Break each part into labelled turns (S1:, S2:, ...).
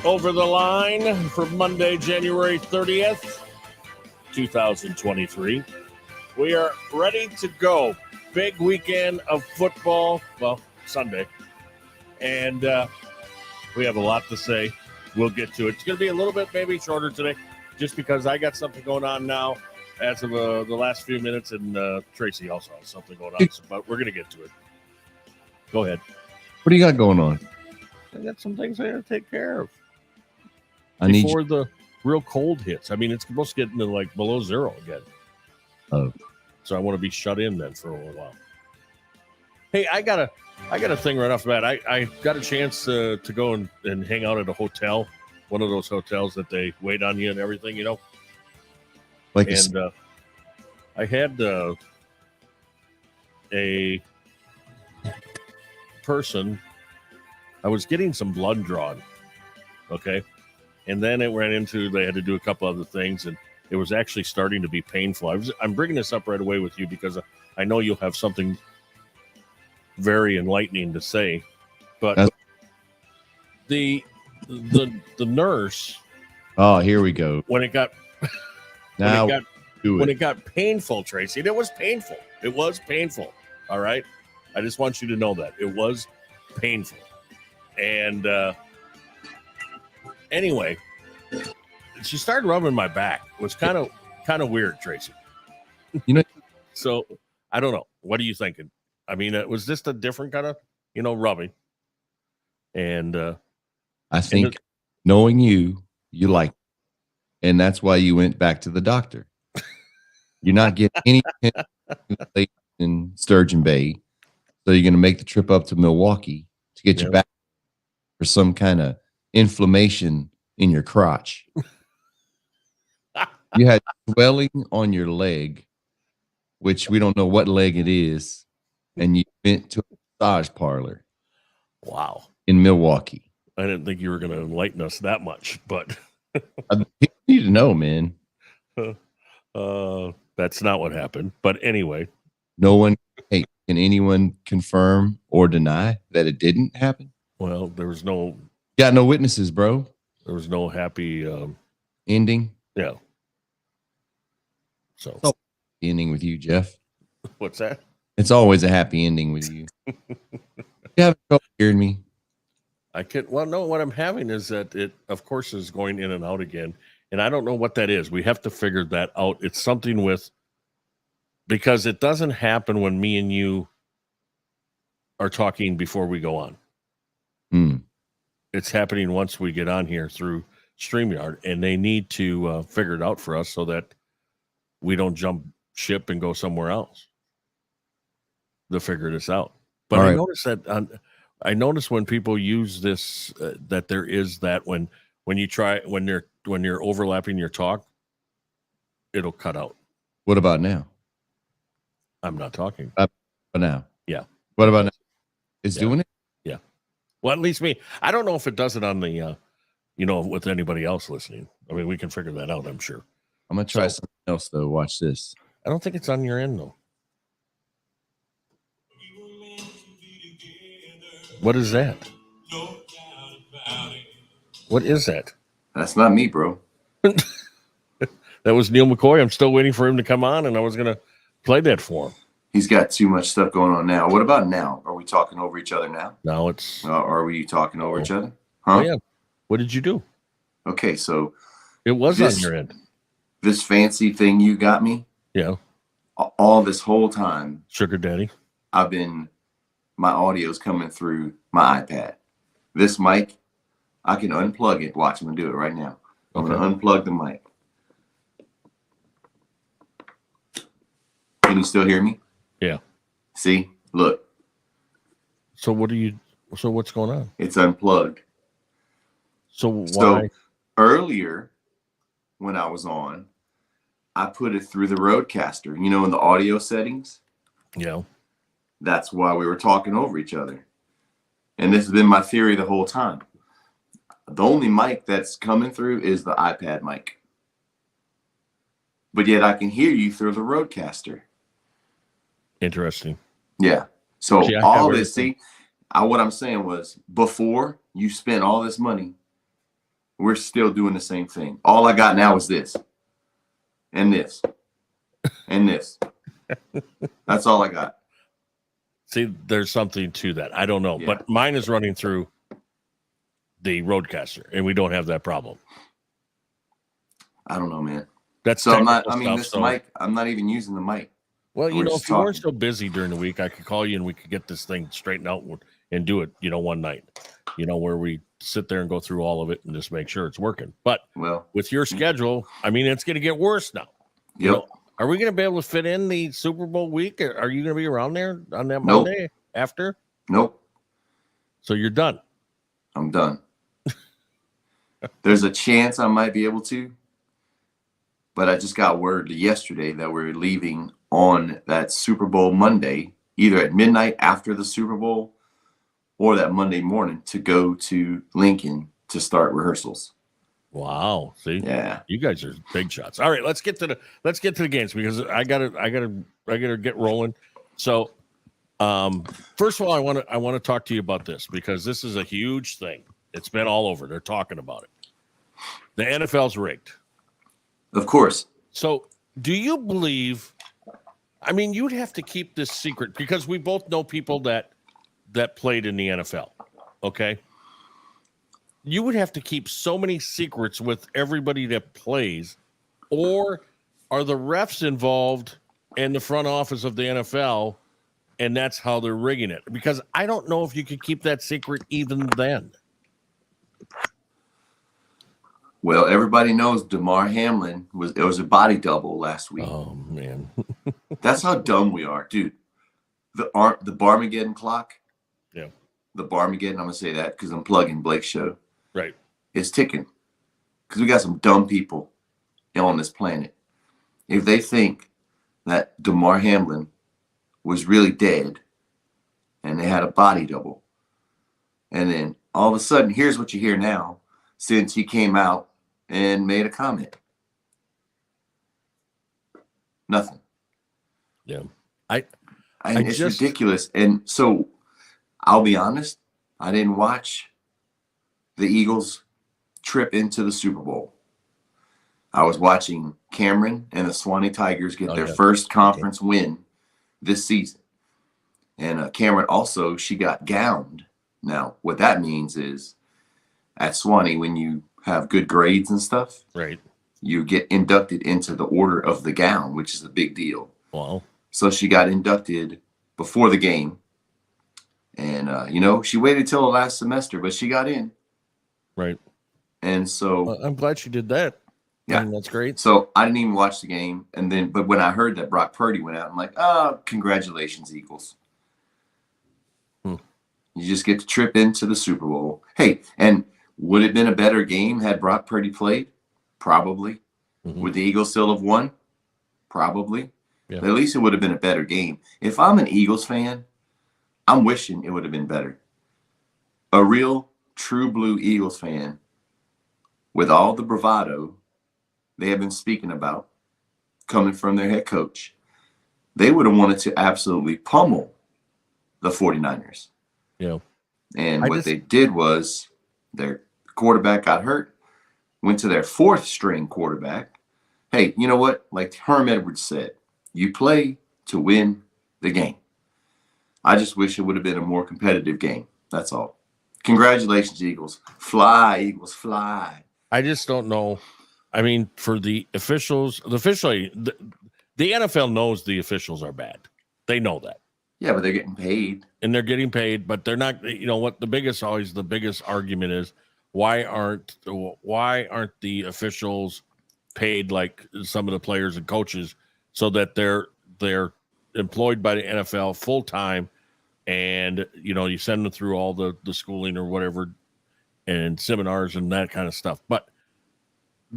S1: Over the line for Monday, January 30th, 2023. We are ready to go. Big weekend of football. Well, Sunday. And we have a lot to say. We'll get to it. It's going to be a little bit maybe shorter today just because I got something going on now as of the last few minutes, and Tracy also has something going on. But we're going to get to it. Go ahead.
S2: What do you got going on?
S1: I got some things I got to take care of.
S2: Before
S1: Before the real cold hits. I mean, it's supposed to get into like below zero again.
S2: Oh.
S1: So I want to be shut in then for a little while. Hey, I got a thing right off the bat. I got a chance to go and hang out at a hotel, one of those hotels that they wait on you and everything, you know.
S2: Like
S1: and I had a person. I was getting some blood drawn. Okay. And then it ran into, they had to do a couple other things, and it was actually starting to be painful. I'm bringing this up right away with you because I know you'll have something very enlightening to say. But the nurse.
S2: Oh, here we go.
S1: When it got
S2: Now
S1: when it got painful, Tracy, and it was painful. It was painful. All right. I just want you to know that it was painful. And anyway, she started rubbing my back. It was kind of weird, Tracy.
S2: You know,
S1: so I don't know. What are you thinking? I mean, it was just a different kind of, rubbing. And
S2: I think knowing you like, and that's why you went back to the doctor. You're not getting any in Sturgeon Bay, so you're going to make the trip up to Milwaukee to get your back for some kind of inflammation in your crotch. You had swelling on your leg, which we don't know what leg it is, and you went to a massage parlor.
S1: Wow.
S2: In Milwaukee.
S1: I didn't think you were going to enlighten us that much, but
S2: I need to know, man.
S1: That's not what happened. But anyway.
S2: No one, hey, can anyone confirm or deny that it didn't happen?
S1: Well, there was no...
S2: Got no witnesses, bro.
S1: There was no happy...
S2: ending?
S1: Yeah. So
S2: ending with you, Jeff.
S1: What's that?
S2: It's always a happy ending with you. You haven't heard me.
S1: Well, no, what I'm having is that it, of course, is going in and out again. And I don't know what that is. We have to figure that out. It's something with... Because it doesn't happen when me and you are talking before we go on. It's happening once we get on here through StreamYard, and they need to figure it out for us so that we don't jump ship and go somewhere else. They'll figure this out. But I noticed that I notice when people use this that there is that when you're overlapping your talk, it'll cut out.
S2: What about now?
S1: I'm not talking.
S2: But now.
S1: Yeah.
S2: What about now? It's doing it?
S1: Yeah. Well, at least me. I don't know if it does it on the, with anybody else listening. I mean, we can figure that out, I'm sure.
S2: I'm going to try something else, though. Watch this.
S1: I don't think it's on your end, though. What is that? What is that?
S2: That's not me, bro.
S1: That was Neil McCoy. I'm still waiting for him to come on, and I was going to play that for him.
S2: He's got too much stuff going on now. What about now? Are we talking over each other now?
S1: Now it's...
S2: are we talking over each other? Huh?
S1: Oh, yeah. What did you do?
S2: Okay, so...
S1: It was on your end.
S2: This fancy thing you got me?
S1: Yeah.
S2: All this whole time...
S1: Sugar Daddy.
S2: My audio's coming through my iPad. This mic, I can unplug it. Watch, I'm going to do it right now. I'm going to unplug the mic. Can you still hear me?
S1: Yeah.
S2: See? Look.
S1: So what's going on?
S2: It's unplugged.
S1: So why?
S2: So earlier when I was on, I put it through the Rodecaster, in the audio settings.
S1: Yeah.
S2: That's why we were talking over each other. And this has been my theory the whole time. The only mic that's coming through is the iPad mic. But yet I can hear you through the Rodecaster.
S1: Interesting.
S2: Yeah. So all this, what I'm saying was, before you spent all this money We're still doing the same thing. All I got now is this and this and this. That's all I got.
S1: See, there's something to that. I don't know,
S2: Yeah.
S1: but mine is running through the Roadcaster, and we don't have that problem.
S2: I don't know, man.
S1: That's
S2: So I'm not.
S1: technical
S2: I mean,
S1: stuff,
S2: this
S1: so-
S2: mic. I'm not even using the mic.
S1: Well,
S2: We're
S1: if
S2: just
S1: you weren't
S2: talking.
S1: so busy during the week, I could call you and we could get this thing straightened out and do it, one night, where we sit there and go through all of it and just make sure it's working. But
S2: Well,
S1: with your schedule, I mean, it's going to get worse now.
S2: yep.
S1: Are we going to be able to fit in the Super Bowl week? Are you going to be around there on that
S2: Nope.
S1: Monday after?
S2: Nope.
S1: So you're done.
S2: I'm done. There's a chance I might be able to, but I just got word yesterday that we're leaving on that Super Bowl Monday, either at midnight after the Super Bowl or that Monday morning to go to Lincoln to start rehearsals.
S1: Wow. See,
S2: Yeah.
S1: you guys are big shots. All right, let's get to the games because I gotta get rolling. So, first of all, I want to talk to you about this because this is a huge thing. It's been all over. They're talking about it. The NFL's rigged.
S2: Of course.
S1: So, do you believe? I mean, you'd have to keep this secret because we both know people that played in the NFL. Okay. You would have to keep so many secrets with everybody that plays, or are the refs involved in the front office of the NFL, and that's how they're rigging it? Because I don't know if you could keep that secret even then.
S2: Well, everybody knows DeMar Hamlin was a body double last week.
S1: Oh man,
S2: That's how dumb we are, dude. The Barmageddon clock.
S1: Yeah.
S2: The Barmageddon. I'm gonna say that because I'm plugging Blake's show.
S1: right?
S2: It's ticking because we got some dumb people on this planet. If they think that DeMar Hamlin was really dead and they had a body double, and then all of a sudden, here's what you hear now since he came out and made a comment. Nothing.
S1: Yeah,
S2: It's ridiculous. And so I'll be honest, I didn't watch the Eagles trip into the Super Bowl. I was watching Cameron and the Swanee Tigers get their first conference win this season. And Cameron also, she got gowned. Now, what that means is at Swanee, when you have good grades and stuff,
S1: right.
S2: you get inducted into the Order of the Gown, which is a big deal.
S1: Wow.
S2: So she got inducted before the game. And, she waited till the last semester, but she got in.
S1: Right.
S2: And so
S1: I'm glad she did that.
S2: Yeah.
S1: I mean, that's great.
S2: So I didn't even watch the game. But when I heard that Brock Purdy went out, I'm like, oh, congratulations, Eagles. You just get to trip into the Super Bowl. Hey, and would it have been a better game had Brock Purdy played? Probably.
S1: Mhm.
S2: Would the Eagles still have won? Probably.
S1: Yeah.
S2: But at least it would have been a better game. If I'm an Eagles fan, I'm wishing it would have been better. A real, true blue Eagles fan, with all the bravado they have been speaking about coming from their head coach, they would have wanted to absolutely pummel the 49ers.
S1: Yeah.
S2: And what they did was their quarterback got hurt, went to their fourth string quarterback. Hey, you know what? Like Herm Edwards said, you play to win the game. I just wish it would have been a more competitive game. That's all. Congratulations, Eagles. Fly, Eagles, fly.
S1: I just don't know. I mean, for the officials, the NFL knows the officials are bad. They know that.
S2: Yeah, but they're getting paid.
S1: And they're getting paid, but they're not, what the biggest argument is, why aren't the officials paid like some of the players and coaches so that they're employed by the NFL full time, and you send them through all the schooling or whatever and seminars and that kind of stuff. But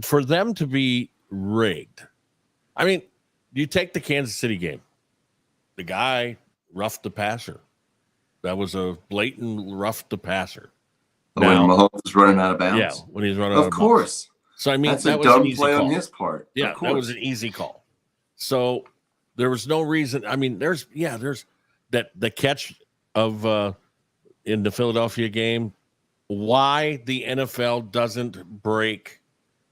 S1: for them to be rigged, I mean, you take the Kansas City game, the guy roughed the passer. That was a blatant rough the passer.
S2: When Mahomes was running out of bounds?
S1: Yeah, when he's running out of bounds.
S2: Of course.
S1: So, I mean,
S2: that's
S1: that
S2: a
S1: was
S2: dumb
S1: an easy
S2: play
S1: call
S2: on his part.
S1: Yeah, that was an easy call. So there was no reason. I mean, there's that the catch of in the Philadelphia game why the NFL doesn't break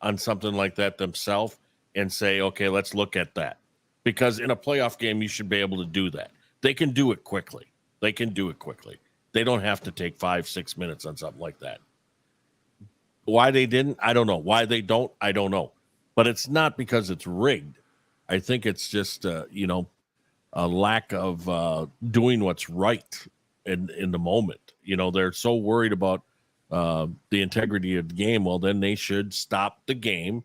S1: on something like that themselves and say, okay, let's look at that. Because in a playoff game, you should be able to do that. They can do it quickly. They don't have to take 5-6 minutes on something like that. Why they didn't, I don't know. Why they don't, I don't know. But it's not because it's rigged. I think it's just, a lack of doing what's right in the moment. They're so worried about the integrity of the game. Well, then they should stop the game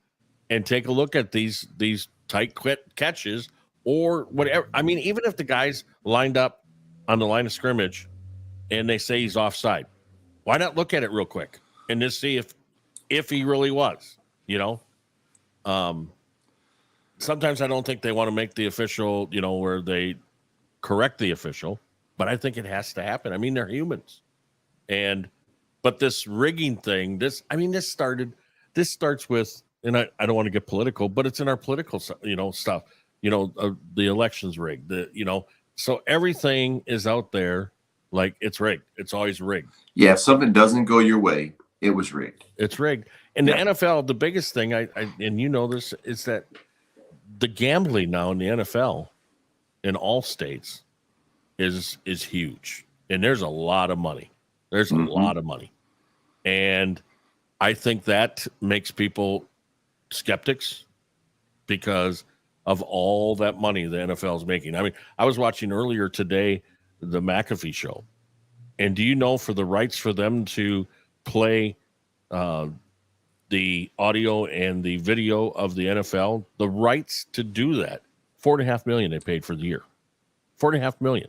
S1: and take a look at these tight catches or whatever. I mean, even if the guy's lined up on the line of scrimmage and they say he's offside, why not look at it real quick and just see if he really was, sometimes I don't think they want to make the official, where they correct the official, but I think it has to happen. I mean, they're humans. But this rigging thing, this starts with, and I don't want to get political, but it's in our political, stuff, the election's rigged, so everything is out there like it's rigged. It's always rigged.
S3: Yeah. If something doesn't go your way, it was rigged.
S1: It's rigged. And the NFL, the biggest thing this is that the gambling now in the NFL in all states is huge. And there's a lot of money. There's a lot of money. And I think that makes people skeptics because of all that money the NFL is making. I mean, I was watching earlier today the McAfee show. And do you know, for the rights for them to play the audio and the video of the NFL, the rights to do that, $4.5 million they paid for the year. $4.5 million.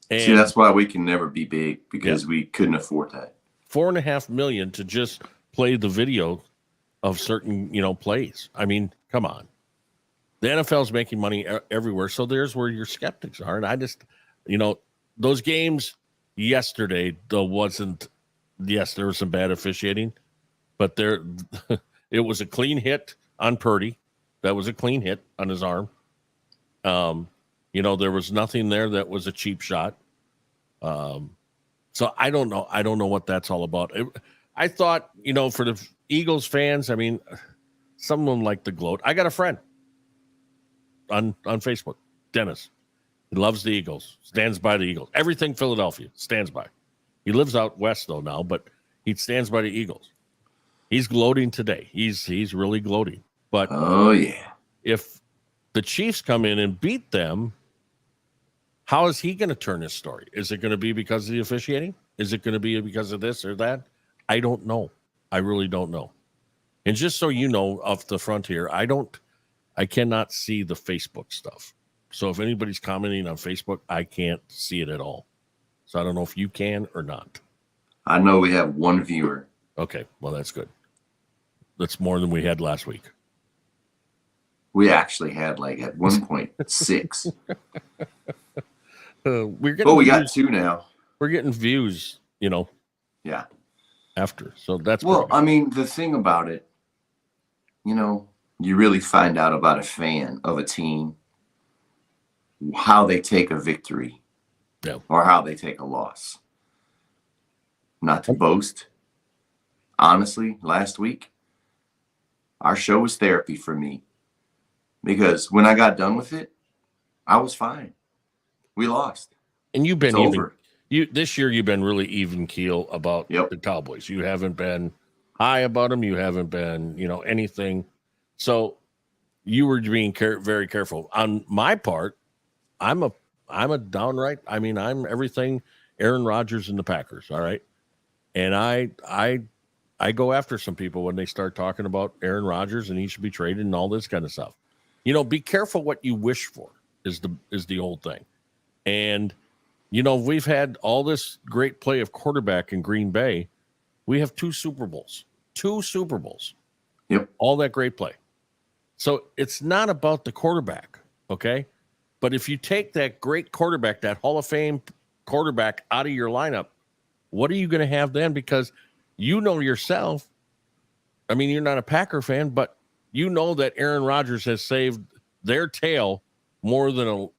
S1: And
S3: see, that's why we can never be big, because we couldn't afford that.
S1: $4.5 million to just play the video of certain, plays. I mean, come on. The NFL's making money everywhere, so there's where your skeptics are. And I just, those games yesterday, there was some bad officiating, but it was a clean hit on Purdy. That was a clean hit on his arm. There was nothing there that was a cheap shot. So I don't know. I don't know what that's all about. I thought, for the Eagles fans, I mean, someone like the gloat. I got a friend on Facebook, Dennis. He loves the Eagles, stands by the Eagles. Everything Philadelphia, stands by. He lives out west, though, now, but he stands by the Eagles. He's gloating today. He's really gloating. But
S3: oh yeah,
S1: if the Chiefs come in and beat them, how is he going to turn his story? Is it going to be because of the officiating? Is it going to be because of this or that? I don't know. I really don't know. And just so you know, off the front here, I cannot see the Facebook stuff. So if anybody's commenting on Facebook, I can't see it at all. So I don't know if you can or not.
S3: I know we have one viewer.
S1: Okay, well, that's good. That's more than we had last week.
S3: We actually had at one point 6.
S1: We
S3: got 2 now.
S1: We're getting views,
S3: Yeah.
S1: after. So that's
S3: well, I mean, the thing about it, you really find out about a fan of a team, how they take a victory or how they take a loss. Not to boast. Honestly, last week, our show was therapy for me, because when I got done with it, I was fine. We lost.
S1: And you've been
S3: over.
S1: This year you've been really even keel about the Cowboys. You haven't been high about them. You haven't been, anything. So you were being very careful. On my part, I'm a downright. I mean, I'm everything Aaron Rodgers and the Packers. All right. And I go after some people when they start talking about Aaron Rodgers and he should be traded and all this kind of stuff. Be careful what you wish for is the old thing. And, we've had all this great play of quarterback in Green Bay. We have 2 Super Bowls.
S3: Yep.
S1: All that great play. So it's not about the quarterback, okay? But if you take that great quarterback, that Hall of Fame quarterback out of your lineup, what are you going to have then? Because yourself, I mean, you're not a Packer fan, but you know that Aaron Rodgers has saved their tail more than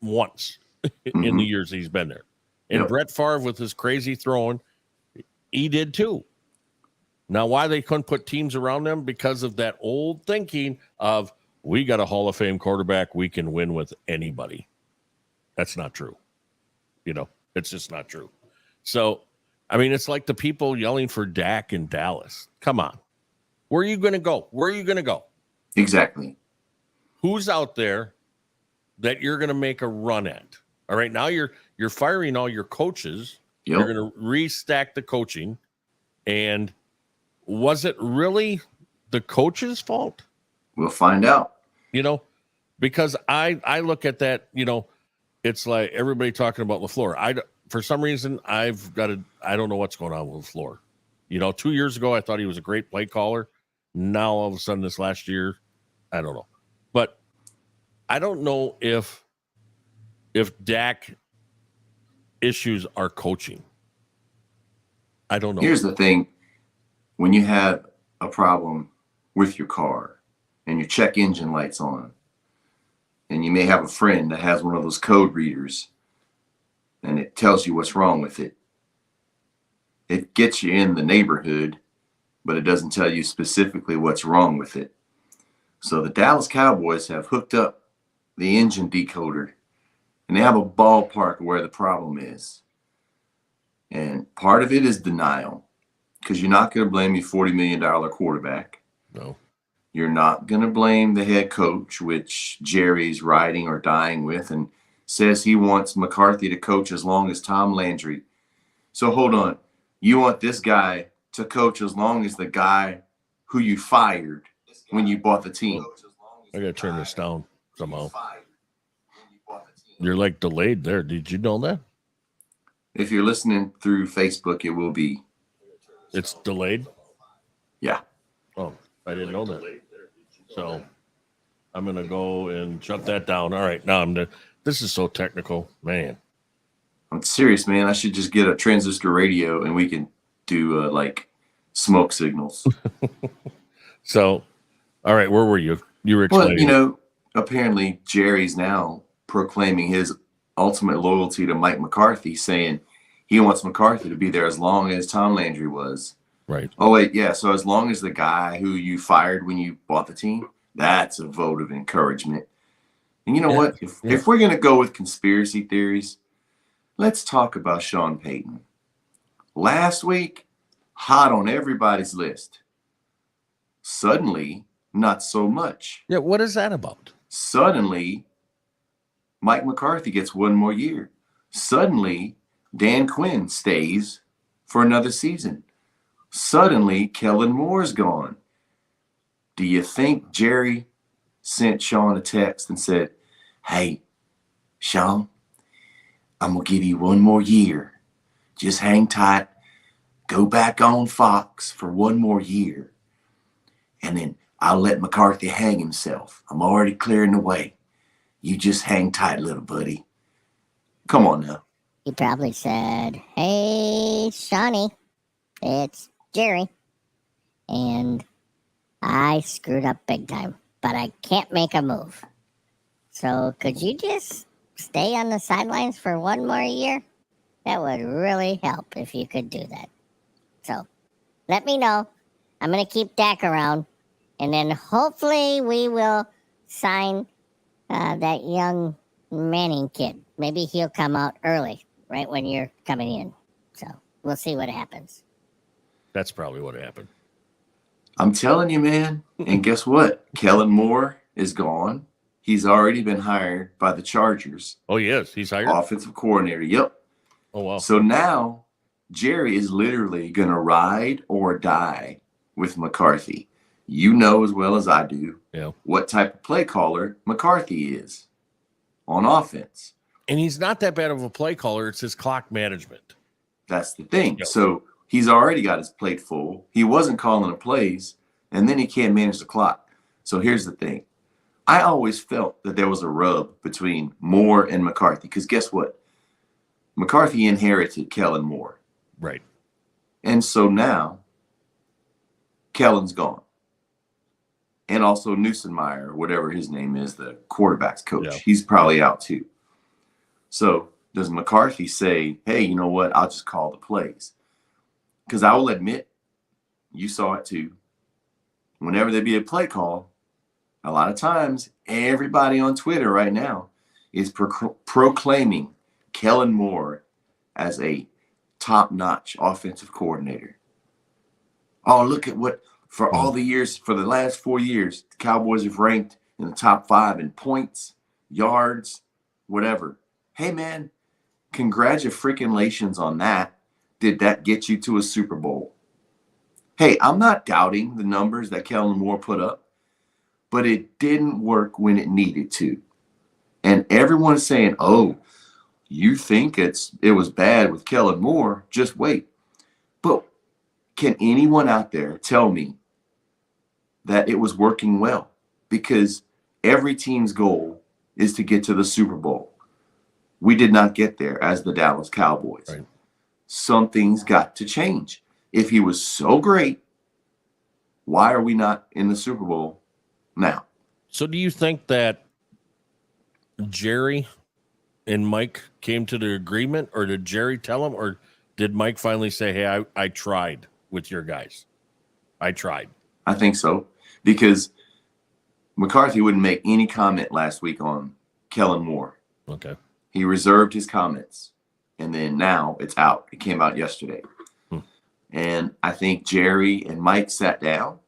S1: once in the years he's been there. And Brett Favre, with his crazy throwing, he did too. Now, why they couldn't put teams around them? Because of that old thinking of, we got a Hall of Fame quarterback, we can win with anybody. That's not true. It's just not true. So, I mean, it's like the people yelling for Dak in Dallas. Come on. Where are you going to go? Where are you going to go?
S3: Exactly.
S1: Who's out there that you're going to make a run at? All right, now you're firing all your coaches.
S3: Yep.
S1: You're going to restack the coaching. And was it really the coach's fault?
S3: We'll find out.
S1: Because I look at that, it's like everybody talking about LaFleur. For some reason, I don't know what's going on with LaFleur. 2 years ago, I thought he was a great play caller. Now, all of a sudden, this last year, I don't know. But I don't know if Dak issues are coaching. I don't know.
S3: Here's the thing. When you have a problem with your car and your check engine light's on, and you may have a friend that has one of those code readers and it tells you what's wrong with it, it gets you in the neighborhood, but it doesn't tell you specifically what's wrong with it. So the Dallas Cowboys have hooked up the engine decoder, and they have a ballpark where the problem is. And part of it is denial, because you're not going to blame your $40 million quarterback.
S1: No.
S3: You're not going to blame the head coach, which Jerry's riding or dying with, and says he wants McCarthy to coach as long as Tom Landry. So hold on. You want this guy to coach as long as the guy who you fired when you bought the team.
S1: I got to turn this down somehow. You're like delayed there. Did you know that?
S3: If you're listening through Facebook, it will be.
S1: It's delayed?
S3: Yeah.
S1: Oh, I didn't know that. So I'm going to go and shut that down. All right. Now this is so technical, man.
S3: I'm serious, man. I should just get a transistor radio and we can do like smoke signals.
S1: So, all right. Where were you? You were explaining.
S3: Well, apparently Jerry's now proclaiming his ultimate loyalty to Mike McCarthy, saying he wants McCarthy to be there as long as Tom Landry was.
S1: Right.
S3: Oh, wait. Yeah. So as long as the guy who you fired when you bought the team, that's a vote of encouragement. And you know what? If we're going to go with conspiracy theories, let's talk about Sean Payton. Last week, hot on everybody's list. Suddenly, not so much.
S1: Yeah. What is that about?
S3: Suddenly, Mike McCarthy gets one more year. Suddenly, Dan Quinn stays for another season. Suddenly, Kellen Moore's gone. Do you think Jerry sent Sean a text and said, "Hey, Sean, I'm going to give you one more year. Just hang tight. Go back on Fox for one more year. And then I'll let McCarthy hang himself. I'm already clearing the way. You just hang tight, little buddy." Come on now.
S4: He probably said, "Hey, Shawnee, it's Jerry. And I screwed up big time, but I can't make a move. So could you just stay on the sidelines for one more year? That would really help if you could do that. So let me know. I'm going to keep Dak around. And then hopefully we will sign that young Manning kid. Maybe he'll come out early, right when you're coming in. So we'll see what happens."
S1: That's probably what happened.
S3: I'm telling you, man. And guess what? Kellen Moore is gone. He's already been hired by the Chargers.
S1: Oh, yes. He's hired?
S3: Offensive coordinator. Yep.
S1: Oh, wow.
S3: So now Jerry is literally going to ride or die with McCarthy. You know as well as I do what type of play caller McCarthy is on offense.
S1: And he's not that bad of a play caller. It's his clock management.
S3: That's the thing. Yep. So he's already got his plate full. He wasn't calling the plays, and then he can't manage the clock. So here's the thing. I always felt that there was a rub between Moore and McCarthy, because guess what? McCarthy inherited Kellen Moore.
S1: Right.
S3: And so now Kellen's gone. And also Newsonmeyer, whatever his name is, the quarterback's coach. Yeah. He's probably out too. So does McCarthy say, "Hey, you know what? I'll just call the plays"? Because I will admit, you saw it too. Whenever there be a play call, a lot of times everybody on Twitter right now is proclaiming Kellen Moore as a top-notch offensive coordinator. Oh, look at what, for all the years, for the last 4 years, the Cowboys have ranked in the top 5 in points, yards, whatever. Hey, man, congratulations on that. Did that get you to a Super Bowl? Hey, I'm not doubting the numbers that Kellen Moore put up, but it didn't work when it needed to. And everyone's saying, oh, you think it was bad with Kellen Moore? Just wait. But can anyone out there tell me that it was working well? Because every team's goal is to get to the Super Bowl. We did not get there as the Dallas Cowboys.
S1: Right.
S3: Something's got to change. If he was so great, why are we not in the Super Bowl now?
S1: So do you think that Jerry and Mike came to the agreement, or did Jerry tell him, or did Mike finally say, hey, I tried with your guys? I tried.
S3: I think so, because McCarthy wouldn't make any comment last week on Kellen Moore.
S1: Okay.
S3: He reserved his comments, and then now it's out. It came out yesterday. And I think Jerry and Mike sat down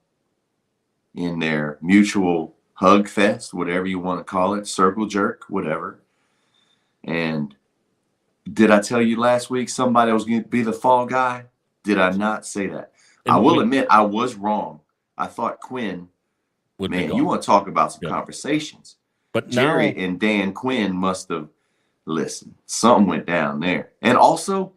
S3: in their mutual hug fest, whatever you want to call it, circle jerk, whatever. And did I tell you last week somebody was going to be the fall guy? Did I not say that?
S1: And
S3: I will admit I was wrong. I thought Quinn, man, you want to talk about some conversations.
S1: But
S3: Jerry
S1: now,
S3: and Dan Quinn must have listened. Something went down there. And also,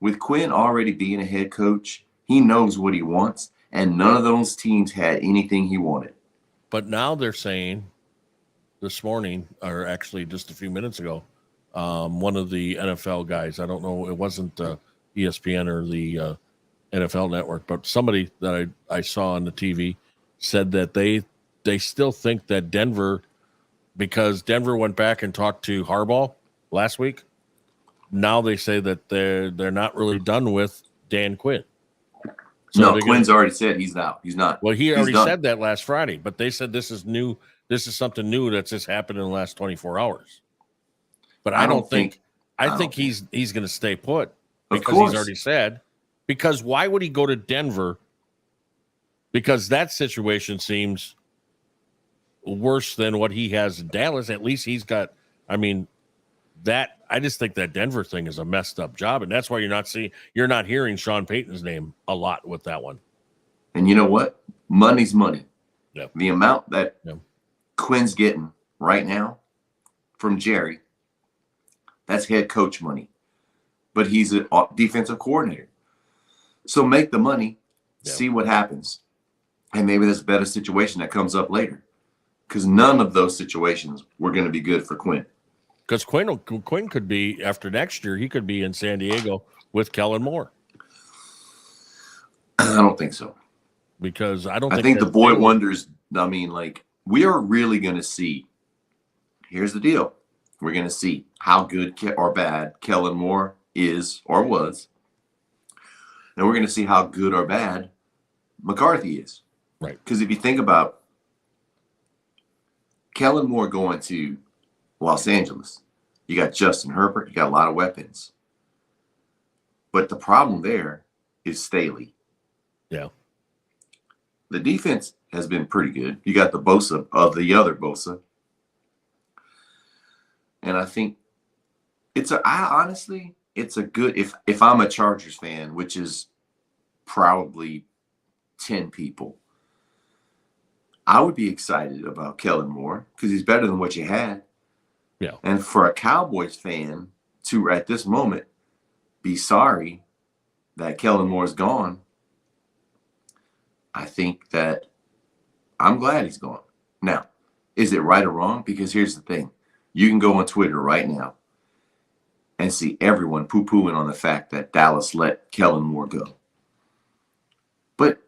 S3: with Quinn already being a head coach, he knows what he wants, and none of those teams had anything he wanted.
S1: but now they're saying this morning, or actually just a few minutes ago, one of the NFL guys, I don't know, it wasn't ESPN or the NFL Network, but somebody that I saw on the TV said that they still think that Denver, because Denver went back and talked to Harbaugh last week, now they say that they're not really done with Dan Quinn. So
S3: no, Quinn's already said he's out. He's not.
S1: Well, he already said that last Friday, but they said this is new. This is something new that's just happened in the last 24 hours. But I don't think he's going to stay put, because he's already said. Because why would he go to Denver? Because that situation seems worse than what he has in Dallas. At least he's got, I mean, that I just think that Denver thing is a messed up job, and that's why you're not hearing Sean Payton's name a lot with that one.
S3: And you know what? Money's money.
S1: Yep.
S3: The amount that Quinn's getting right now from Jerry, that's head coach money. But he's a defensive coordinator. So make the money, see what happens, and maybe there's a better situation that comes up later. Because none of those situations were going to be good for Quinn.
S1: Because Quinn could be, after next year, he could be in San Diego with Kellen Moore.
S3: I don't think so.
S1: Because I
S3: think the boy wonders, I mean, like, we are really going to see, here's the deal. We're going to see how good or bad Kellen Moore is or was. And we're going to see how good or bad McCarthy is.
S1: Right.
S3: Because if you think about Kellen Moore going to Los Angeles, you got Justin Herbert, you got a lot of weapons. But the problem there is Staley.
S1: Yeah.
S3: The defense has been pretty good. You got the Bosa of the other Bosa. And I think it's a good, if I'm a Chargers fan, which is probably 10 people, I would be excited about Kellen Moore because he's better than what you had.
S1: Yeah.
S3: And for a Cowboys fan to, at this moment, be sorry that Kellen Moore's gone, I think that I'm glad he's gone. Now, is it right or wrong? Because here's the thing. You can go on Twitter right now and see everyone poo-pooing on the fact that Dallas let Kellen Moore go. But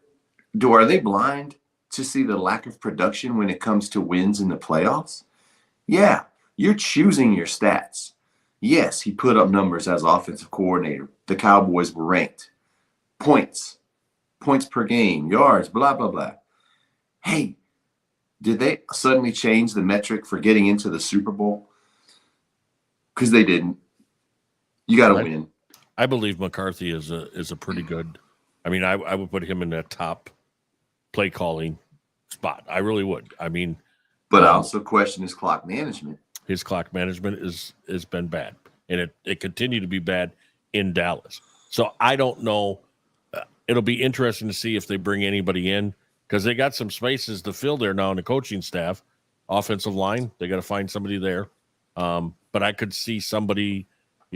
S3: are they blind to see the lack of production when it comes to wins in the playoffs? Yeah, you're choosing your stats. Yes, he put up numbers as offensive coordinator. The Cowboys were ranked. points per game, yards, blah, blah, blah. Hey, did they suddenly change the metric for getting into the Super Bowl? Because they didn't. You got to win.
S1: I believe McCarthy is a pretty good. I mean, I would put him in that top play calling spot. I really would. I mean,
S3: but I also question his clock management.
S1: His clock management has been bad, and it continued to be bad in Dallas. So I don't know. It'll be interesting to see if they bring anybody in, because they got some spaces to fill there now in the coaching staff. Offensive line, they got to find somebody there. But I could see somebody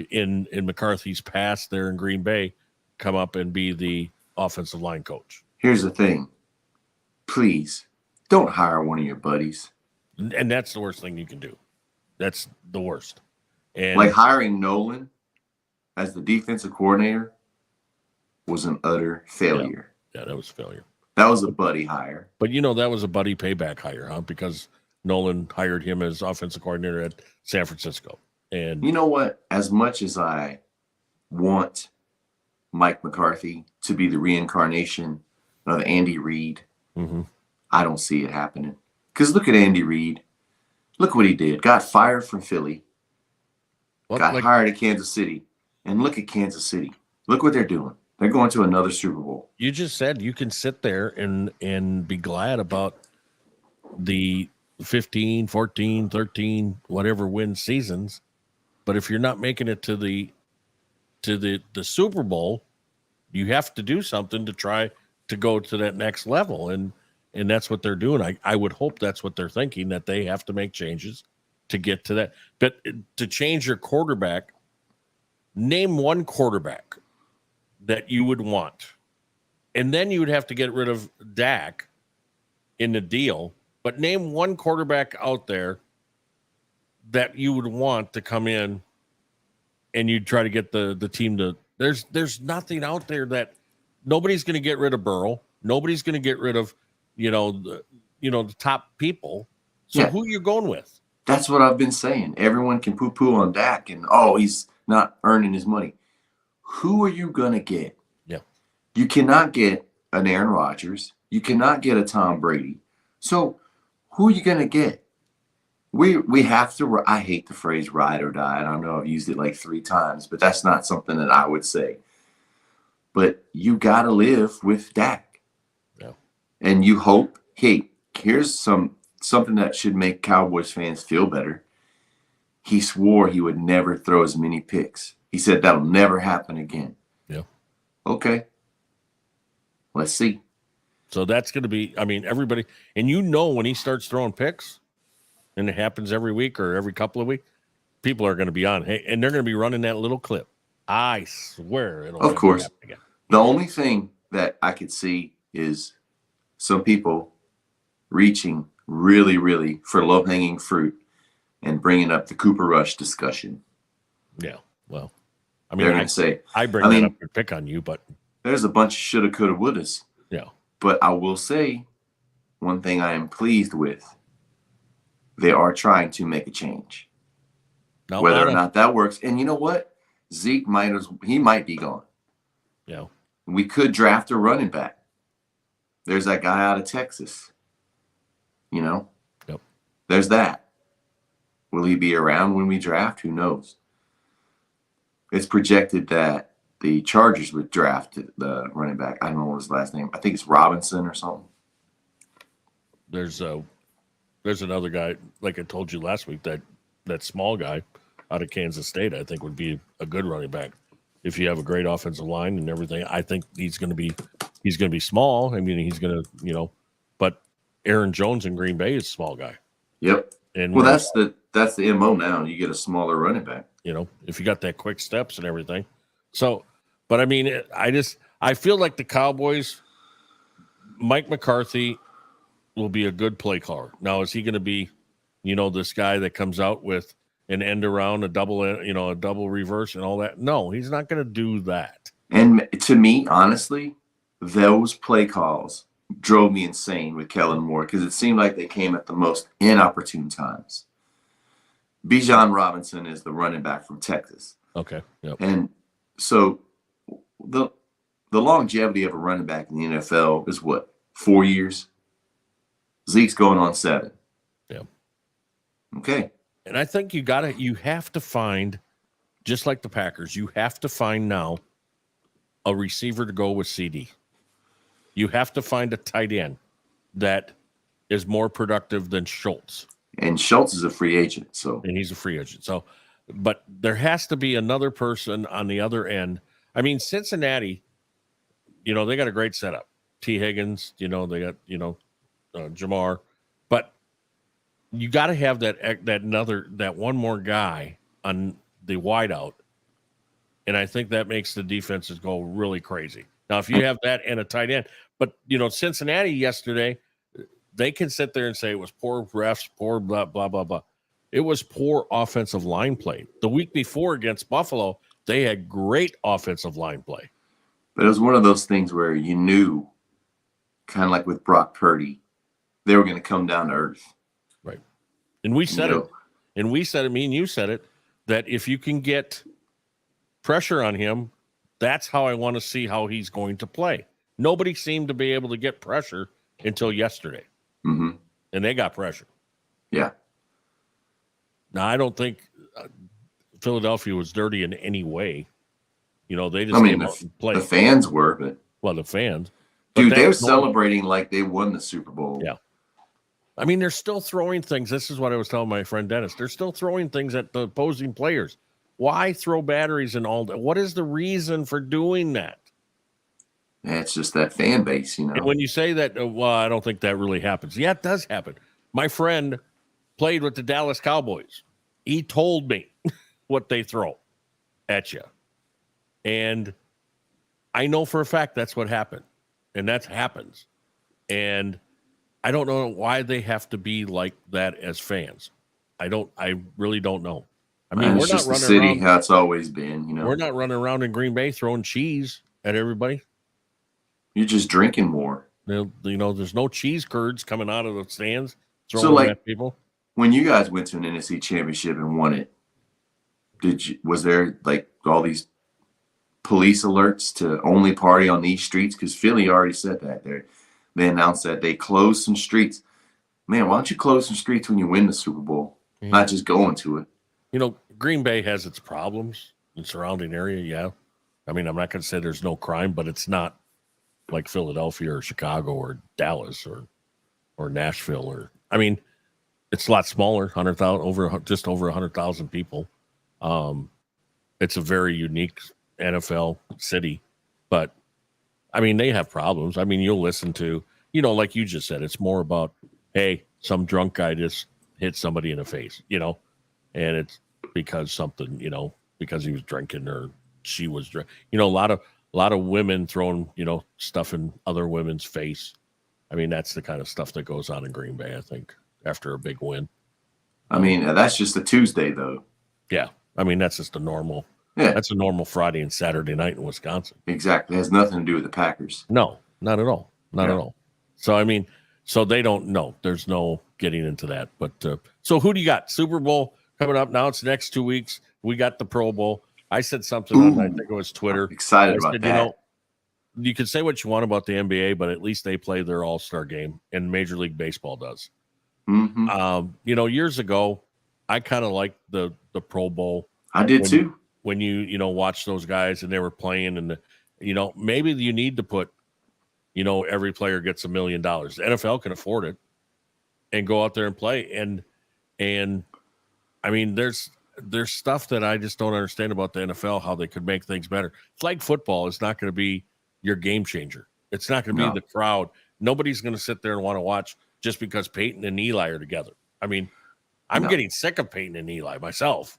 S1: in McCarthy's past there in Green Bay come up and be the offensive line coach.
S3: Here's the thing. Please don't hire one of your buddies.
S1: And that's the worst thing you can do. That's the worst. And
S3: like hiring Nolan as the defensive coordinator was an utter failure.
S1: Yeah, that was a failure.
S3: That was a buddy hire.
S1: But, that was a buddy payback hire, huh? Because Nolan hired him as offensive coordinator at San Francisco. And
S3: you know what? As much as I want Mike McCarthy to be the reincarnation of Andy Reid, I don't see it happening. Because look at Andy Reid. Look what he did. Got fired from Philly. Got hired at Kansas City. And look at Kansas City. Look what they're doing. They're going to another Super Bowl.
S1: You just said you can sit there and be glad about the 15, 14, 13, whatever win seasons. But if you're not making it to the Super Bowl, you have to do something to try to go to that next level. And that's what they're doing. I would hope that's what they're thinking, that they have to make changes to get to that. But to change your quarterback, name one quarterback that you would want. And then you would have to get rid of Dak in the deal. But name one quarterback out there that you would want to come in and you'd try to get the team to – there's nothing out there that – nobody's going to get rid of Burrow. Nobody's going to get rid of, the top people. So who are you going with?
S3: That's what I've been saying. Everyone can poo-poo on Dak and, he's not earning his money. Who are you going to get?
S1: Yeah.
S3: You cannot get an Aaron Rodgers. You cannot get a Tom Brady. So who are you going to get? We have to, I hate the phrase ride or die. I know I've used it like 3 times, but that's not something that I would say. But you got to live with Dak.
S1: Yeah.
S3: And you hope, hey, here's something that should make Cowboys fans feel better. He swore he would never throw as many picks. He said that'll never happen again.
S1: Yeah.
S3: Okay. Let's see.
S1: So that's going to be, everybody, and when he starts throwing picks, and it happens every week or every couple of weeks, people are going to be on. Hey, and they're going to be running that little clip. I swear it'll
S3: of course.
S1: Happen again.
S3: The only thing that I could see is some people reaching really, really for low-hanging fruit and bringing up the Cooper Rush discussion.
S1: Yeah, well,
S3: they're going to say,
S1: I bring that up to pick on you, but
S3: there's a bunch of shoulda, coulda, wouldas.
S1: Yeah.
S3: But I will say one thing I am pleased with. They are trying to make a change.
S1: No,
S3: whether or not that works. And you know what? Zeke might be gone.
S1: Yeah.
S3: We could draft a running back. There's that guy out of Texas.
S1: Yep.
S3: There's that. Will he be around when we draft? Who knows? It's projected that the Chargers would draft the running back. I don't know what his last name. I think it's Robinson or something.
S1: There's another guy, like I told you last week, that small guy out of Kansas State, I think would be a good running back. If you have a great offensive line and everything, I think he's going to be small. He's going to, but Aaron Jones in Green Bay is a small guy.
S3: Yep. And that's the MO now. You get a smaller running back.
S1: If you got that quick steps and everything. So, but I feel like the Cowboys, Mike McCarthy will be a good play caller. Now, is he going to be, this guy that comes out with an end around, a double reverse and all that? No, he's not going to do that.
S3: And to me, honestly, those play calls drove me insane with Kellen Moore because it seemed like they came at the most inopportune times. Bijan Robinson is the running back from Texas.
S1: Okay. Yep.
S3: And so the longevity of a running back in the NFL is what, 4 years? Zeke's going on 7.
S1: Yeah.
S3: Okay.
S1: And I think you have to find, just like the Packers, you have to find now a receiver to go with CD. You have to find a tight end that is more productive than Schultz.
S3: And Schultz is a free agent,
S1: and he's a free agent. So, but there has to be another person on the other end. I mean, Cincinnati, they got a great setup. T. Higgins, they got Jamar, but you got to have that one more guy on the wideout, and I think that makes the defenses go really crazy. Now, if you have that and a tight end, but Cincinnati yesterday, they can sit there and say it was poor refs, poor blah blah blah blah. It was poor offensive line play. The week before against Buffalo, they had great offensive line play.
S3: But it was one of those things where you knew, kind of like with Brock Purdy, they were going to come down to earth.
S1: Right. And we said it. And we said it, me and you said it, that if you can get pressure on him, that's how I want to see how he's going to play. Nobody seemed to be able to get pressure until yesterday.
S3: Mm-hmm.
S1: And they got pressure.
S3: Yeah.
S1: Now, I don't think Philadelphia was dirty in any way. They just came out and played.
S3: The fans were, but...
S1: Well, the fans.
S3: Dude, they were celebrating like they won the Super Bowl.
S1: Yeah. I mean, they're still throwing things. This is what I was telling my friend Dennis. They're still throwing things at the opposing players. Why throw batteries and all that? What is the reason for doing that?
S3: Yeah, it's just that fan base,
S1: And when you say that, I don't think that really happens. Yeah, it does happen. My friend played with the Dallas Cowboys. He told me what they throw at you. And I know for a fact that's what happened. And that happens. And I don't know why they have to be like that as fans. I really don't know. I mean,
S3: we're not running around. How it's always been,
S1: We're not running around in Green Bay throwing cheese at everybody.
S3: You're just drinking more.
S1: There's no cheese curds coming out of the stands throwing at people.
S3: When you guys went to an NFC championship and won it, was there like all these police alerts to only party on these streets? Because Philly already said that. They announced that they closed some streets. Man, why don't you close some streets when you win the Super Bowl? Yeah. Not just going to it.
S1: Green Bay has its problems in surrounding area, yeah. I mean, I'm not going to say there's no crime, but it's not like Philadelphia or Chicago or Dallas or Nashville it's a lot smaller, 100,000 just over 100,000 people. It's a very unique NFL city, but I mean, they have problems. I mean, you'll listen to, like you just said, it's more about, hey, some drunk guy just hit somebody in the face, and it's because something, because he was drinking or she was drinking. A lot of women throwing, stuff in other women's face. I mean, that's the kind of stuff that goes on in Green Bay, I think, after a big win.
S3: I mean, that's just a Tuesday, though.
S1: Yeah. I mean, that's just a normal.
S3: Yeah.
S1: That's a normal Friday and Saturday night in Wisconsin.
S3: Exactly. It has nothing to do with the Packers.
S1: No, not at all. Not at all. So, I mean, they don't know. There's no getting into that. But so who do you got? Super Bowl coming up now. It's the next 2 weeks. We got the Pro Bowl. I said something on, I think it was Twitter.
S3: I'm excited about that.
S1: You can say what you want about the NBA, but at least they play their All-Star game, and Major League Baseball does.
S3: Mm-hmm.
S1: Years ago, I kind of liked the Pro Bowl.
S3: I did too.
S1: When you watch those guys and they were playing, and maybe you need to put, every player gets $1 million. The NFL can afford it, and go out there and play. And I mean, there's stuff that I just don't understand about the NFL, how they could make things better. Flag football is not going to be your game changer. It's not going to be the crowd. Nobody's going to sit there and want to watch just because Peyton and Eli are together. I mean, I'm getting sick of Peyton and Eli myself.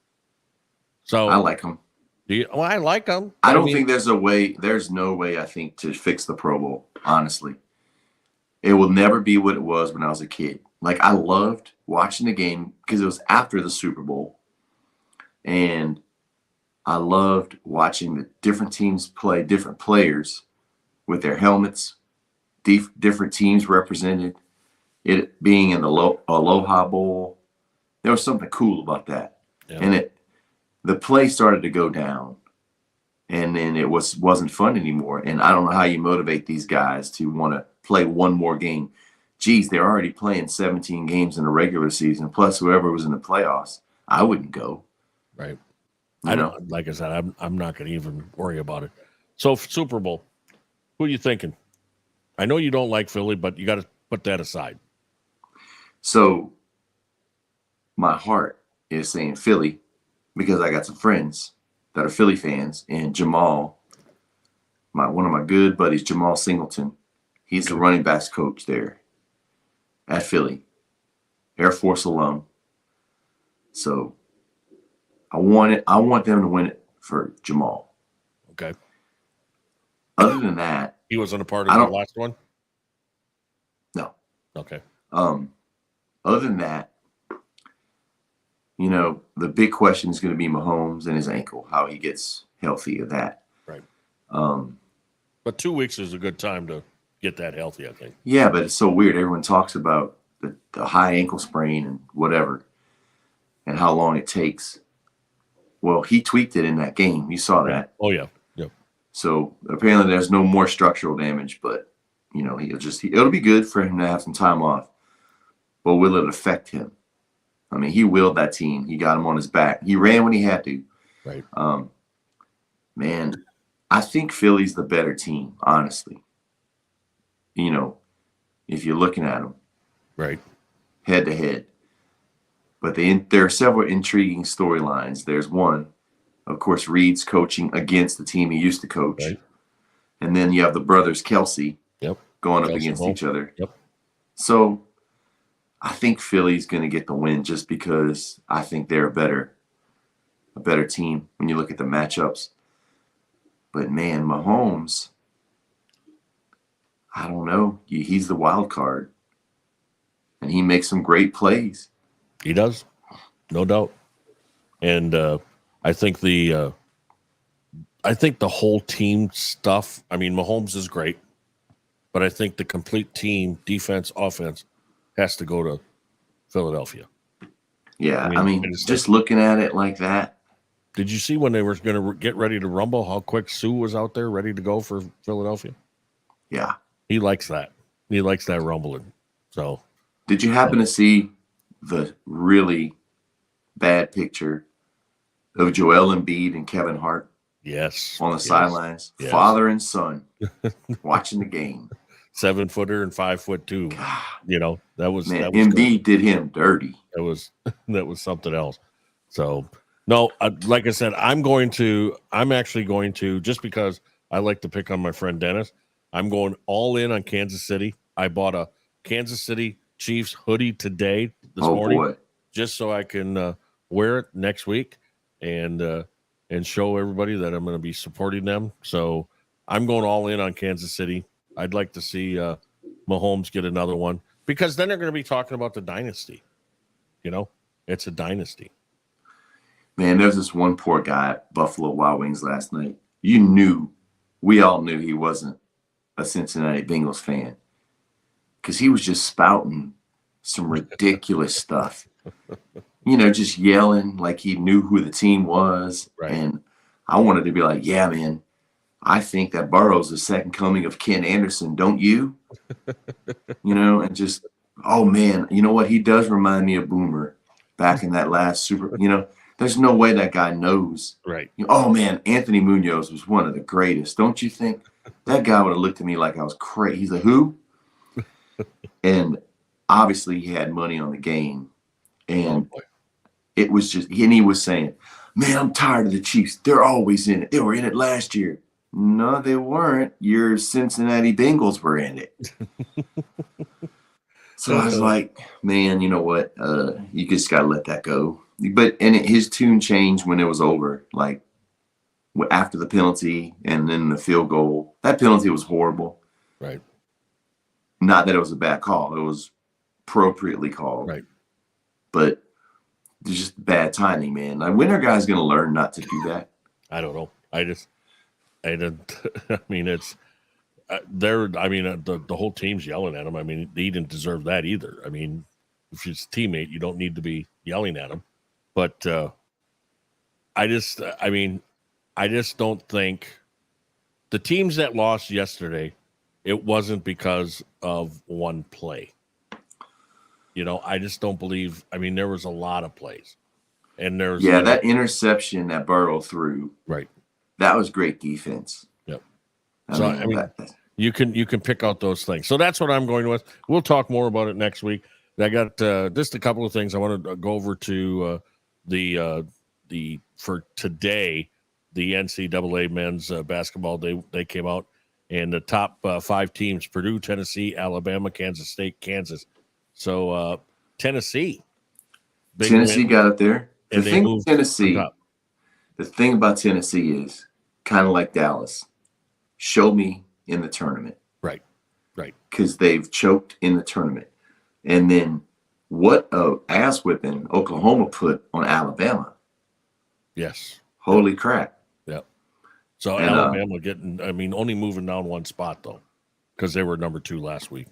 S1: So
S3: I like them.
S1: I like them.
S3: I don't think there's no way, I think, to fix the Pro Bowl, honestly. It will never be what it was when I was a kid. Like, I loved watching the game because it was after the Super Bowl. And I loved watching the different teams play different players with their helmets, different teams represented, it being in the Aloha Bowl. There was something cool about that. Yeah. And the play started to go down and then it wasn't fun anymore. And I don't know how you motivate these guys to want to play one more game. Geez, they're already playing 17 games in a regular season, plus whoever was in the playoffs. I wouldn't go.
S1: Right.
S3: You know?
S1: Like I said, I'm not going to even worry about it. So Super Bowl, who are you thinking? I know you don't like Philly, but you got to put that aside.
S3: So my heart is saying Philly because I got some friends that are Philly fans, and Jamal, one of my good buddies, Jamal Singleton, he's the running backs coach there at Philly, Air Force alum. So I want them to win it for Jamal.
S1: Okay.
S3: Other than that,
S1: he wasn't a part of the last one?
S3: No.
S1: Okay.
S3: Other than that, you know, the big question is going to be Mahomes and his ankle, how he gets healthy of that.
S1: Right. But 2 weeks is a good time to get that healthy, I think.
S3: Yeah, but it's so weird. Everyone talks about the high ankle sprain and whatever and how long it takes. Well, he tweaked it in that game. You saw that.
S1: Oh, yeah. Yep.
S3: So apparently there's no more structural damage, but, you know, it'll be good for him to have some time off. But will it affect him? I mean, he willed that team. He got him on his back. He ran when he had to.
S1: Right.
S3: Man, I think Philly's the better team, honestly. You know, if you're looking at them.
S1: Right.
S3: Head to head. But there are several intriguing storylines. There's one, of course, Reed's coaching against the team he used to coach.
S1: Right.
S3: And then you have the brothers Kelsey going up
S1: Kelsey
S3: against
S1: Hall.
S3: each other.
S1: Yep.
S3: So I think Philly's going to get the win just because I think they're a better team when you look at the matchups. But man, Mahomes, I don't know. He's the wild card. And he makes some great plays.
S1: He does, no doubt. And I think the whole team stuff. I mean, Mahomes is great, but I think the complete team, defense, offense, has to go to Philadelphia.
S3: Yeah, I mean just looking at it like that.
S1: Did you see when they were going to get ready to rumble? How quick Sue was out there, ready to go for Philadelphia?
S3: Yeah,
S1: he likes that. He likes that rumbling. So,
S3: did you happen to see the really bad picture of Joel Embiid and Kevin Hart?
S1: Yes.
S3: On the sidelines, father and son watching the game.
S1: 7-footer and 5'2".
S3: God.
S1: You know, that was
S3: Embiid did him dirty.
S1: That was something else. So no, like I said, I'm actually going to, just because I like to pick on my friend Dennis, I'm going all in on Kansas City. I bought a Kansas City Chiefs hoodie today, this morning,
S3: boy.
S1: Just so I can wear it next week and show everybody that I'm going to be supporting them. So I'm going all in on Kansas City. I'd like to see Mahomes get another one, because then they're going to be talking about the dynasty. You know, it's a dynasty.
S3: Man, there's this one poor guy at Buffalo Wild Wings last night. We all knew he wasn't a Cincinnati Bengals fan, because he was just spouting some ridiculous stuff. You know, just yelling like he knew who the team was.
S1: Right.
S3: And I wanted to be like, yeah, man, I think that Burrow's the second coming of Ken Anderson, don't you? You know, and just, oh, man, you know what? He does remind me of Boomer back in that last Super, you know. There's no way that guy knows.
S1: Right.
S3: You know, oh, man, Anthony Munoz was one of the greatest. Don't you think? That guy would have looked at me like I was crazy. He's like, who? And obviously he had money on the game. And it was just, and he was saying, man, I'm tired of the Chiefs. They're always in it. They were in it last year. No, they weren't. Your Cincinnati Bengals were in it. So I was like, man, you know what? You just got to let that go. But his tune changed when it was over, like after the penalty and then the field goal. That penalty was horrible.
S1: Right.
S3: Not that it was a bad call. It was appropriately called.
S1: Right.
S3: But it's just bad timing, man. Like, when are guys going to learn not to do that?
S1: I don't know. I mean, it's the whole team's yelling at him. I mean, he didn't deserve that either. I mean, if he's a teammate, you don't need to be yelling at him. But I mean, I just don't think the teams that lost yesterday, it wasn't because of one play. I just don't believe. I mean, there was a lot of plays, and there's
S3: that interception that Burrow threw,
S1: right.
S3: That was great defense.
S1: Yep.
S3: I mean,
S1: you can pick out those things. So that's what I'm going with. We'll talk more about it next week. I got just a couple of things I want to go over to the for today. The NCAA men's basketball, they came out, and the top 5 teams: Purdue, Tennessee, Alabama, Kansas State, Kansas. So Tennessee
S3: got up there. The
S1: and
S3: thing about Tennessee is kind of like Dallas. Show me in the tournament.
S1: Right.
S3: Because they've choked in the tournament. And then what a ass whipping Oklahoma put on Alabama.
S1: Yes.
S3: Holy crap.
S1: Yep. So Alabama only moving down one spot though, because they were number 2 last week.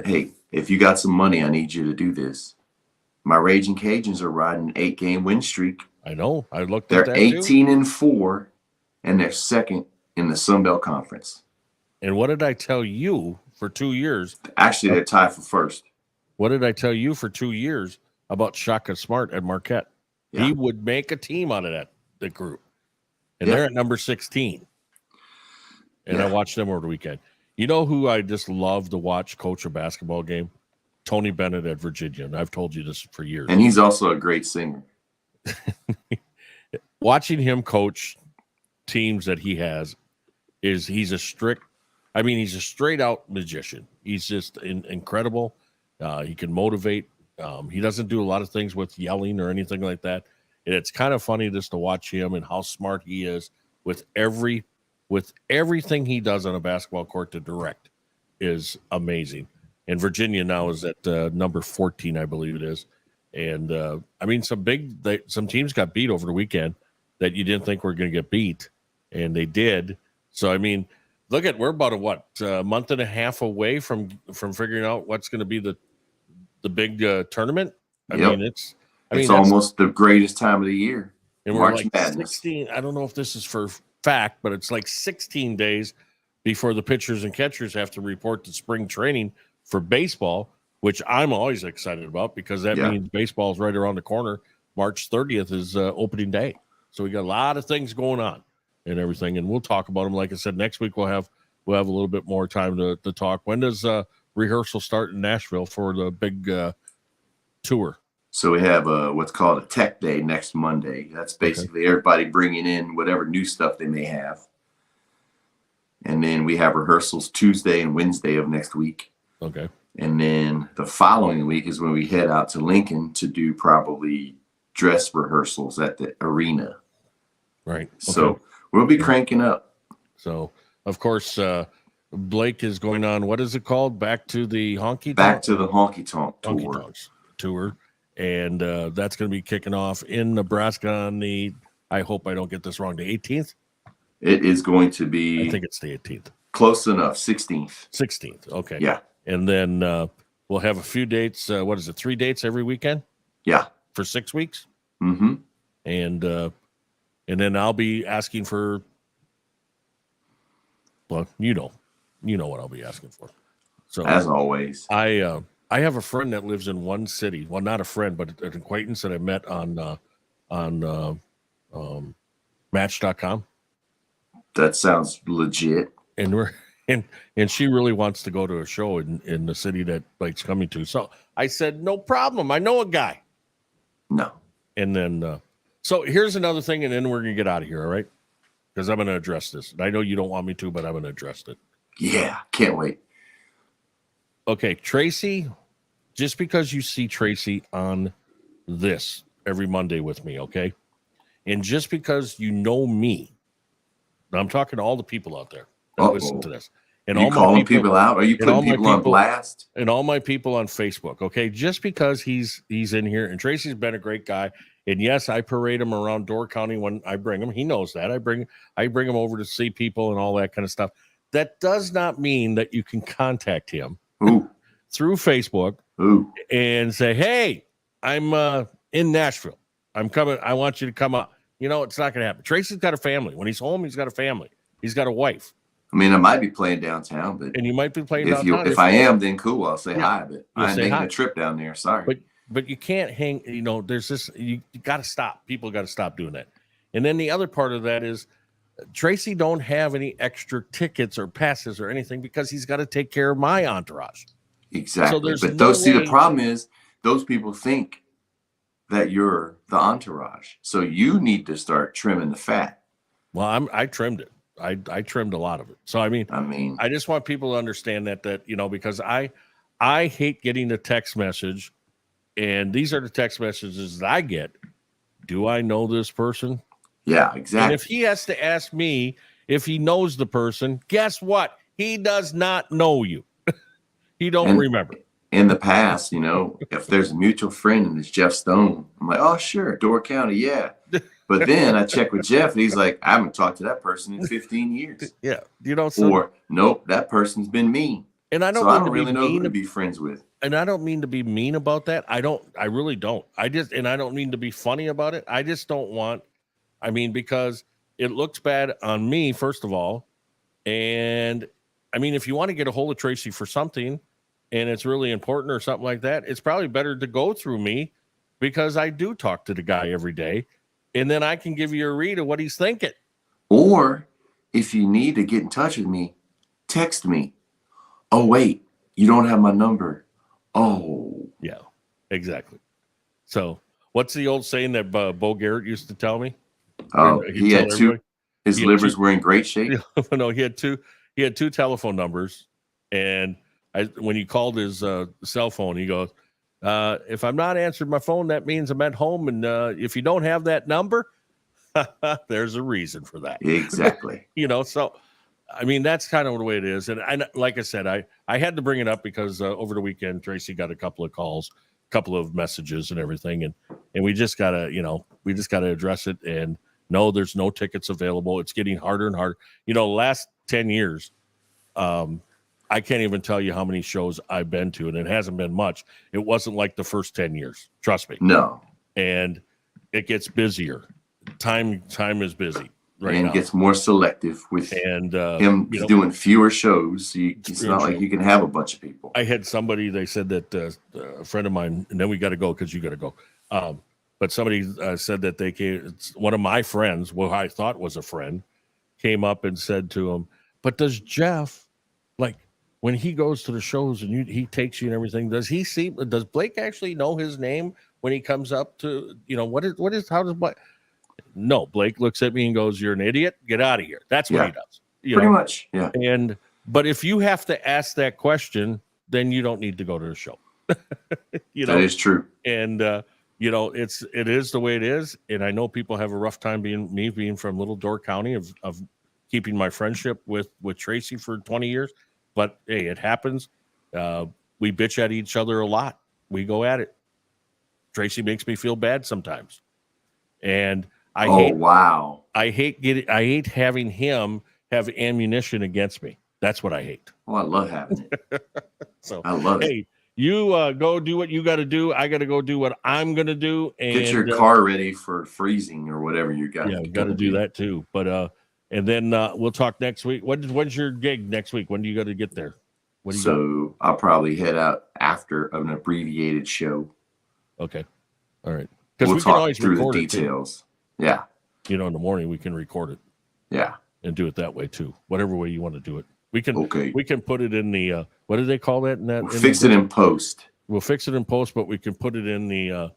S3: Hey, if you got some money, I need you to do this. My Raging Cajuns are riding an 8-game win streak.
S1: I know. I looked
S3: They're
S1: at that
S3: 18-4, and they're second in the Sun Belt Conference.
S1: And what did I tell you for 2 years?
S3: Actually, they're tied for first.
S1: What did I tell you for 2 years about Shaka Smart at Marquette?
S3: Yeah.
S1: He would make a team out of the group. And they're at number 16. And I watched them over the weekend. You know who I just love to watch coach a basketball game? Tony Bennett at Virginia. And I've told you this for years.
S3: And he's also a great singer.
S1: Watching him coach teams that he has he's a straight out magician. He's just incredible. He can motivate. He doesn't do a lot of things with yelling or anything like that. And it's kind of funny just to watch him and how smart he is with everything he does on a basketball court to direct is amazing. And Virginia now is at number 14, I believe it is. And some teams got beat over the weekend that you didn't think were going to get beat, and they did. So we're about a month and a half away from figuring out what's going to be the big tournament. It's
S3: almost the greatest time of the year.
S1: And
S3: March
S1: we're like
S3: Madness.
S1: 16. I don't know if this is for fact, but it's like 16 days before the pitchers and catchers have to report to spring training for baseball, which I'm always excited about because that means baseball is right around the corner. March 30th is opening day. So we got a lot of things going on and everything. And we'll talk about them. Like I said, next week we'll have a little bit more time to talk. When does rehearsal start in Nashville for the big tour?
S3: So we have what's called a tech day next Monday. That's basically everybody bringing in whatever new stuff they may have. And then we have rehearsals Tuesday and Wednesday of next week.
S1: Okay.
S3: And then the following week is when we head out to Lincoln to do probably dress rehearsals at the arena.
S1: Right.
S3: So we'll be cranking up.
S1: So, of course, Blake is going on, what is it called? Back to the Honky
S3: Tonk
S1: tour. And that's going to be kicking off in Nebraska on I hope I don't get this wrong, the 18th?
S3: It is going to be.
S1: I think it's the 18th.
S3: Close enough, 16th.
S1: 16th, okay.
S3: Yeah.
S1: And then we'll have a few dates. 3 dates every weekend?
S3: Yeah.
S1: For 6 weeks?
S3: Mm-hmm.
S1: And then I'll be asking for, well, you know what I'll be asking for. So
S3: as always,
S1: I have a friend that lives in one city. Well, not a friend, but an acquaintance that I met on Match.com.
S3: That sounds legit.
S1: And and she really wants to go to a show in the city that Blake's coming to. So I said, no problem. I know a guy.
S3: No.
S1: And then, so here's another thing, and then we're going to get out of here, all right? Because I'm going to address this. And I know you don't want me to, but I'm going to address it.
S3: Yeah, can't wait.
S1: Okay, Tracy, just because you see Tracy on this every Monday with me, okay? And just because you know me, I'm talking to all the people out there that listen to this. And
S3: are you calling people out? Are you putting people on blast?
S1: And all my people on Facebook, okay? Just because he's in here, and Tracy's been a great guy. And yes, I parade him around Door County when I bring him. He knows that. I bring him over to see people and all that kind of stuff. That does not mean that you can contact him through Facebook and say, hey, I'm in Nashville. I'm coming. I want you to come out. You know, it's not going to happen. Tracy's got a family. When he's home, he's got a family. He's got a wife.
S3: I mean, I might be playing downtown, but
S1: And you might be playing
S3: if
S1: downtown.
S3: I am, then cool. I'll say hi, but
S1: You'll
S3: I ain't
S1: say
S3: making
S1: hi.
S3: a trip down there. Sorry.
S1: But you can't hang, you know, there's this, you got to stop. People got to stop doing that. And then the other part of that is Tracy don't have any extra tickets or passes or anything because he's got to take care of my entourage.
S3: Exactly.
S1: there's
S3: But
S1: no
S3: the
S1: way-
S3: problem is those people think that you're the entourage. So you need to start trimming the fat.
S1: Well, I trimmed it. I trimmed a lot of it. So, I mean, I just want people to understand that, you know, because I hate getting the text message, and these are the text messages that I get. Do I know this person?
S3: Yeah, exactly.
S1: And if he has to ask me if he knows the person, guess what? He does not know you. He don't remember.
S3: In the past, you know, if there's a mutual friend and it's Jeff Stone, I'm like, oh, sure, Door County, yeah. But then I check with Jeff and he's like, I haven't talked to that person in 15 years.
S1: Yeah. You know,
S3: or nope, that person's been mean.
S1: And I don't,
S3: so I don't really know who to be friends with.
S1: And I don't mean to be mean about that. I really don't. I don't mean to be funny about it. I just don't want, because it looks bad on me, first of all. And if you want to get a hold of Tracy for something and it's really important or something like that, it's probably better to go through me because I do talk to the guy every day. And then I can give you a read of what he's thinking.
S3: Or if you need to get in touch with me, text me. Oh, wait, you don't have my number. Oh.
S1: Yeah, exactly. So what's the old saying that Bo Garrett used to tell me?
S3: Oh, he had two. His livers were in great shape.
S1: No, he had two telephone numbers. And when he called his cell phone, he goes, if I'm not answering my phone, that means I'm at home. And if you don't have that number, there's a reason for that.
S3: Exactly.
S1: So, that's kind of the way it is. And like I said, I had to bring it up because over the weekend, Tracy got a couple of calls, a couple of messages and everything. And we just got to, address it. And no, there's no tickets available. It's getting harder and harder. Last 10 years, I can't even tell you how many shows I've been to, and it hasn't been much. It wasn't like the first 10 years. Trust me.
S3: No.
S1: And it gets busier. Time is busy right now.
S3: And gets more selective with him doing fewer shows. So it's not like you can have a bunch of people.
S1: I had somebody, they said that a friend of mine, and then we got to go because you got to go. But somebody said that one of my friends, who I thought was a friend, came up and said to him, but does Jeff, like, when he goes to the shows and he takes you and everything, does Blake actually know his name when he comes up to, how does Blake? No, Blake looks at me and goes, you're an idiot. Get out of here. That's what he does.
S3: Pretty much. Yeah.
S1: But if you have to ask that question, then you don't need to go to the show.
S3: That is true.
S1: And, it is the way it is. And I know people have a rough time being from Little Door County of keeping my friendship with Tracy for 20 years. But hey, it happens. We bitch at each other a lot. We go at it. Tracy makes me feel bad sometimes. And I hate having him have ammunition against me. That's what I hate.
S3: Oh, I love having it.
S1: So
S3: I love it.
S1: Hey, you go do what you got to do. I got to go do what I'm going to do. And
S3: get your car ready for freezing or whatever you got.
S1: Yeah, got to do that too. But and then we'll talk next week. When's your gig next week? When do you got to get there?
S3: I'll probably head out after an abbreviated show.
S1: Okay. All right. Because
S3: we'll
S1: we can
S3: talk
S1: always
S3: through
S1: record
S3: the details. Yeah.
S1: In the morning we can record it.
S3: Yeah.
S1: And do it that way too. Whatever way you want to do it. We can put it in the what do they call that?
S3: We'll fix it in post.
S1: We'll fix it in post, but we can put it in the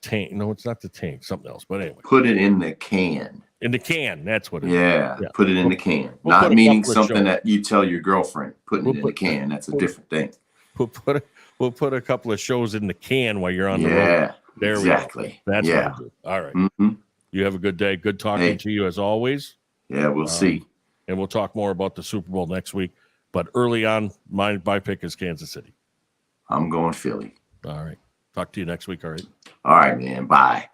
S1: tank. No, it's not the tank, something else. But anyway.
S3: Put it in the can.
S1: In the can, that's what it
S3: is. Yeah, put it in the can. Not meaning something that you tell your girlfriend. Putting it in the can, that's a different thing.
S1: We'll put a couple of shows in the can while you're on the road.
S3: Yeah,
S1: there
S3: exactly.
S1: We go. That's what we'll do. All right. Mm-hmm. You have a good day. Good talking to you as always.
S3: Yeah, we'll see.
S1: And we'll talk more about the Super Bowl next week. But early on, my pick is Kansas City.
S3: I'm going Philly.
S1: All right. Talk to you next week. All right.
S3: All right, man. Bye.